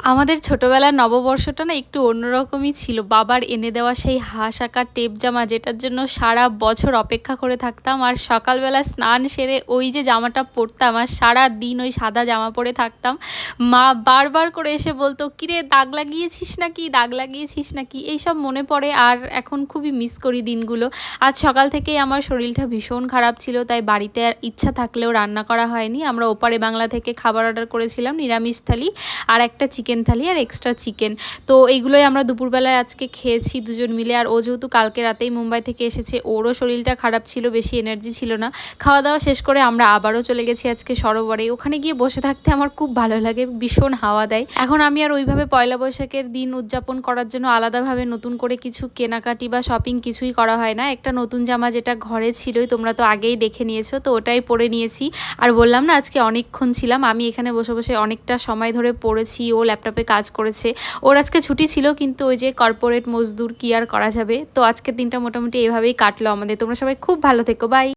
আমাদের ছোটবেলার নববর্ষটা না একটু অন্যরকমই ছিল। বাবার এনে দেওয়া সেই হাঁস আঁকার টেপ জামা যেটার জন্য সারা বছর অপেক্ষা করে থাকতাম। আর সকালবেলা স্নান সেরে ওই যে জামাটা পরতাম আর সারাদিন ওই সাদা জামা পরে থাকতাম। মা বারবার করে এসে বলতো, "কিরে দাগ লাগিয়েছিস নাকি? দাগ লাগিয়েছিস নাকি?" এইসব মনে পড়ে আর এখন খুবই মিস করি দিনগুলো। আজ সকাল থেকেই আমার শরীরটা ভীষণ খারাপ ছিল, তাই বাড়িতে আর ইচ্ছা থাকলেও রান্না করা হয়নি। আমরা ওপারে বাংলা থেকে খাবার অর্ডার করেছিলাম, নিরামিষ থালি আর একটা চিকেন থালি আর এক্সট্রা চিকেন। তো এইগুলোই আমরা দুপুরবেলায় আজকে খেয়েছি দুজন মিলে। আর ও যেহেতু কালকে রাতেই মুম্বাই থেকে এসেছে, ওরও শরীরটা খারাপ ছিল, বেশি এনার্জি ছিল না। খাওয়া দাওয়া শেষ করে আমরা আবারও চলে গেছি আজকে সরোবরে। ওখানে গিয়ে বসে থাকতে আমার খুব ভালো লাগে, ভীষণ হাওয়া দেয়। এখন আমি আর ওইভাবে পয়লা বৈশাখের দিন উদযাপন করার জন্য আলাদাভাবে নতুন করে কিছু কেনাকাটি বা শপিং কিছুই করা হয় না। একটা নতুন জামা যেটা ঘরে ছিলই, তোমরা তো আগেই দেখে নিয়েছো, তো ওটাই পরে নিয়েছি। আর বললাম না আজকে অনেকক্ষণ ছিলাম, আমি এখানে বসে বসে অনেকটা সময় ধরে পড়েছি, ও ল্যাপটপে কাজ করেছে। ওর আজকে ছুটি ছিল, কিন্তু ওই যে কর্পোরেট মজদুর কি আর করা যাবে। তো আজকের দিনটা মোটামুটি এভাবেই কাটলো আমাদের। তোমরা সবাই খুব ভালো থেকো, বাই।